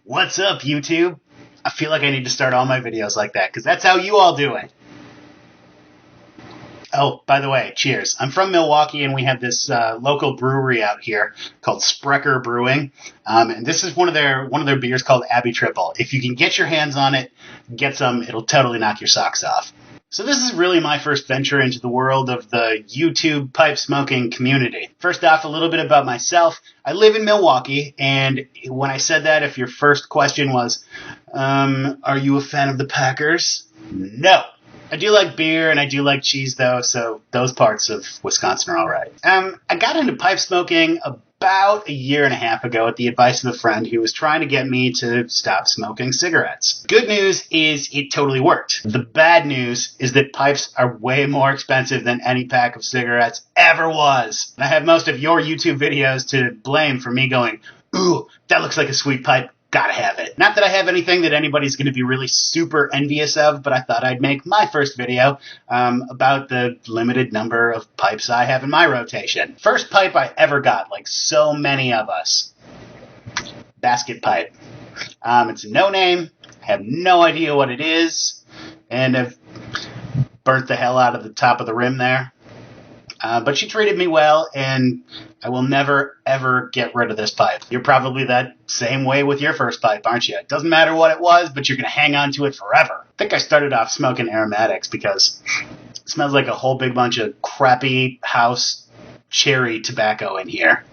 What's up, YouTube? I feel like I need to start all my videos like that, because that's how you all do it. Oh, by the way, cheers. I'm from Milwaukee, and we have this local brewery out here called Sprecher Brewing, and this is one of their beers called Abbey Triple. If you can get your hands on it, get some. It'll totally knock your socks off. So this is really my first venture into the world of the YouTube pipe smoking community. First off, a little bit about myself. I live in Milwaukee, and when I said that, if your first question was, are you a fan of the Packers? No. I do like beer, and I do like cheese, though, so those parts of Wisconsin are all right. I got into pipe smoking about a year and a half ago at the advice of a friend who was trying to get me to stop smoking cigarettes. Good news is it totally worked. The bad news is that pipes are way more expensive than any pack of cigarettes ever was. I have most of your YouTube videos to blame for me going, ooh, that looks like a sweet pipe. Gotta have it. Not that I have anything that anybody's going to be really super envious of, but I thought I'd make my first video about the limited number of pipes I have in my rotation. First pipe I ever got, like so many of us. Basket pipe. It's a no-name. I have no idea what it is, and I've burnt the hell out of the top of the rim there. But she treated me well, and I will never, ever get rid of this pipe. You're probably that same way with your first pipe, aren't you? It doesn't matter what it was, but you're going to hang on to it forever. I think I started off smoking aromatics because it smells like a whole big bunch of crappy house cherry tobacco in here.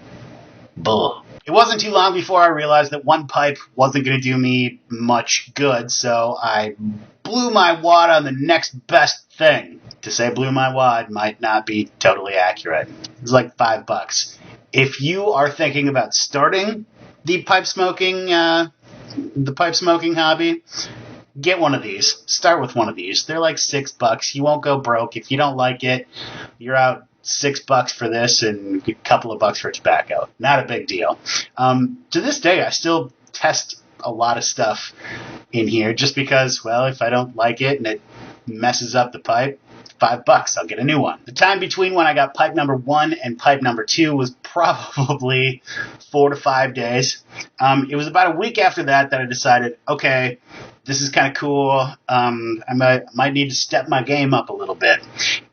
Bull. It wasn't too long before I realized that one pipe wasn't going to do me much good, so I blew my wad on the next best thing. To say blew my wad might not be totally accurate. It's like $5. If you are thinking about starting the pipe smoking hobby, get one of these. Start with one of these. They're like $6. You won't go broke. If you don't like it, you're out $6 for this and a couple of bucks for tobacco. Not a big deal. To this day, I still test a lot of stuff in here just because, well, if I don't like it and it messes up the pipe, $5, I'll get a new one. The time between when I got pipe number 1 and pipe number 2 was probably 4 to 5 days. It was about a week after that I decided, okay, this is kind of cool. I might need to step my game up a little bit.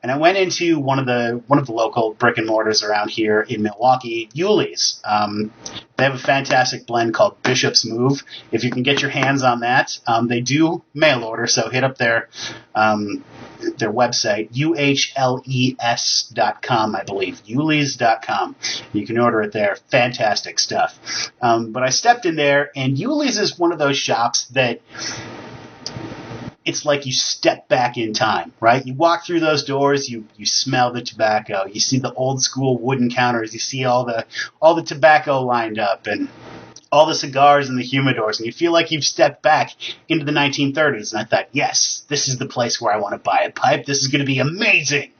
And I went into one of the local brick and mortars around here in Milwaukee, Yuli's. They have a fantastic blend called Bishop's Move. If you can get your hands on that, they do mail order, so hit up their website, uhles.com, I believe, ules.com. You can order it there. Fantastic stuff. But I stepped in there, and Yuli's is one of those shops that it's like you step back in time, right? You walk through those doors, you smell the tobacco, you see the old school wooden counters, you see all the tobacco lined up, and all the cigars and the humidors, and you feel like you've stepped back into the 1930s. And I thought, yes, this is the place where I want to buy a pipe. This is going to be amazing.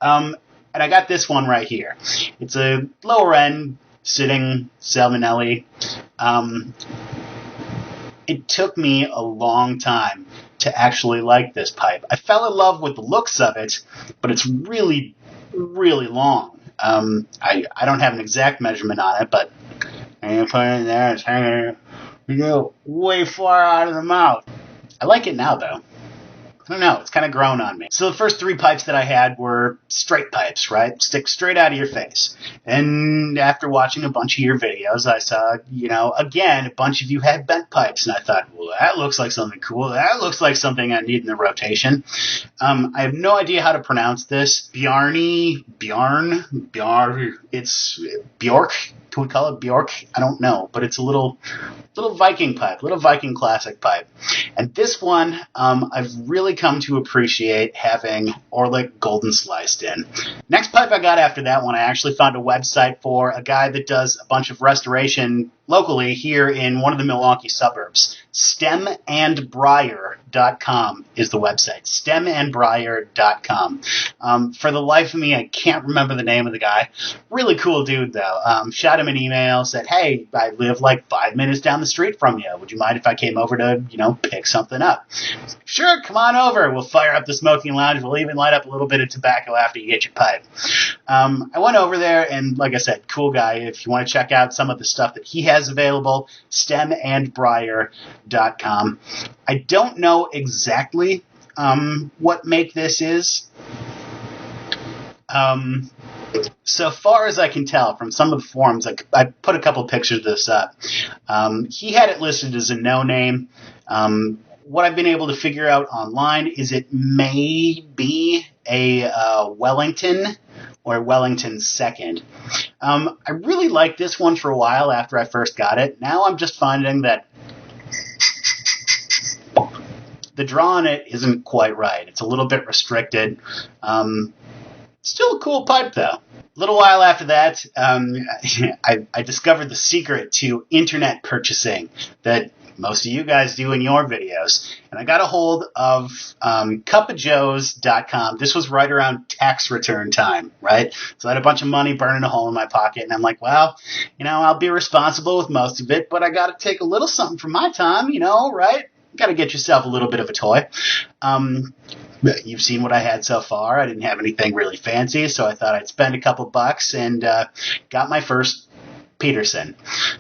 And I got this one right here. It's a lower end sitting Salmonelli. It took me a long time to actually like this pipe. I fell in love with the looks of it, but it's really, really long. I don't have an exact measurement on it, but and you put it in there, it's hanging way far out of the mouth. I like it now, though. I don't know, it's kind of grown on me. So the first 3 pipes that I had were straight pipes, right? Stick straight out of your face. And after watching a bunch of your videos, I saw, again, a bunch of you had bent pipes. And I thought, well, that looks like something cool. That looks like something I need in the rotation. I have no idea how to pronounce this. Bjarn, it's Bjork. Can we call it Bjork? I don't know, but it's a little Viking pipe, little Viking classic pipe. And this one, I've really come to appreciate having Orlik golden sliced in. Next pipe I got after that one, I actually found a website for a guy that does a bunch of restoration locally here in one of the Milwaukee suburbs. stemandbriar.com is the website. stemandbriar.com. For the life of me, I can't remember the name of the guy. Really cool dude, though. Shot him an email, said, hey, I live like 5 minutes down the street from you. Would you mind if I came over to, pick something up? Sure, come on over. We'll fire up the smoking lounge. We'll even light up a little bit of tobacco after you get your pipe. I went over there, and like I said, cool guy. If you want to check out some of the stuff that he has has available, stemandbriar.com. I don't know exactly what make this is. So far as I can tell from some of the forums, I put a couple pictures of this up. He had it listed as a no name. What I've been able to figure out online is it may be a Wellington or Wellington second. I really liked this one for a while after I first got it. Now I'm just finding that the draw on it isn't quite right. It's a little bit restricted. Still a cool pipe, though. A little while after that, I discovered the secret to internet purchasing that most of you guys do in your videos. And I got a hold of cupofjoes.com. This was right around tax return time, right? So I had a bunch of money burning a hole in my pocket, and I'm like, well, I'll be responsible with most of it, but I got to take a little something for my time, right? Got to get yourself a little bit of a toy. You've seen what I had so far. I didn't have anything really fancy, so I thought I'd spend a couple bucks and got my first Peterson.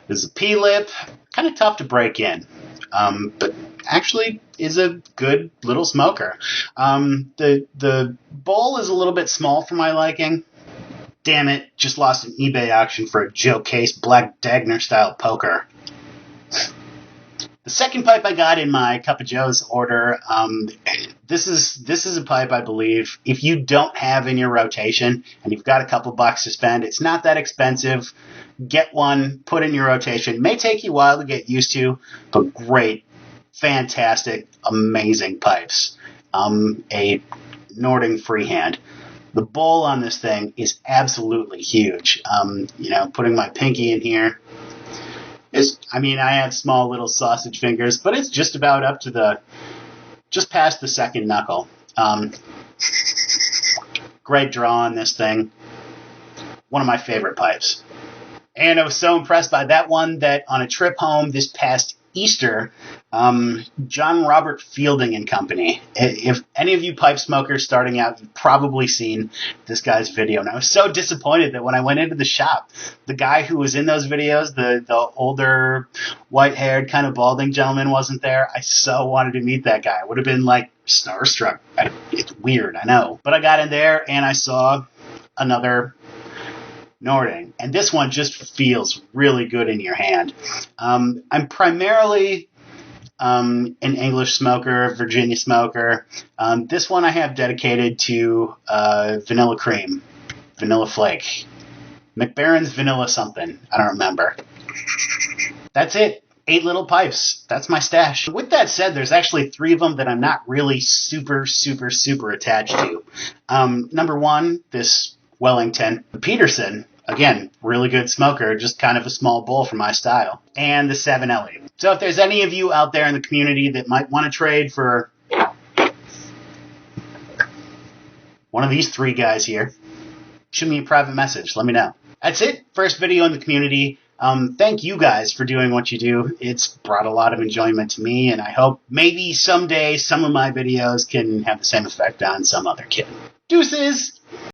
This is a P-lip, kind of tough to break in, but actually is a good little smoker. The bowl is a little bit small for my liking. Damn it, just lost an eBay auction for a Joe Case Black Dagner-style poker. The second pipe I got in my Cup of Joe's order, this is a pipe I believe if you don't have in your rotation and you've got a couple bucks to spend, it's not that expensive. Get one, put in your rotation. It may take you a while to get used to, but great, fantastic, amazing pipes. A Nording freehand. The bowl on this thing is absolutely huge. Putting my pinky in here. I have small little sausage fingers, but it's just about up to just past the second knuckle. Great draw on this thing. One of my favorite pipes. And I was so impressed by that one that on a trip home this past Easter, John Robert Fielding and Company. If any of you pipe smokers starting out, you've probably seen this guy's video. And I was so disappointed that when I went into the shop, the guy who was in those videos, the older, white-haired, kind of balding gentleman wasn't there. I so wanted to meet that guy. I would have been, starstruck. It's weird, I know. But I got in there, and I saw another Nording, and this one just feels really good in your hand. I'm primarily an English smoker, Virginia smoker. This one I have dedicated to vanilla cream, vanilla flake, McBaron's vanilla something. I don't remember. That's it. 8 little pipes. That's my stash. With that said, there's actually 3 of them that I'm not really super, super, super attached to. Number 1, this Wellington. The Peterson, again, really good smoker, just kind of a small bowl for my style. And the 7 Ellie. So if there's any of you out there in the community that might want to trade for one of these 3 guys here, shoot me a private message. Let me know. That's it. First video in the community. Thank you guys for doing what you do. It's brought a lot of enjoyment to me, and I hope maybe someday some of my videos can have the same effect on some other kid. Deuces!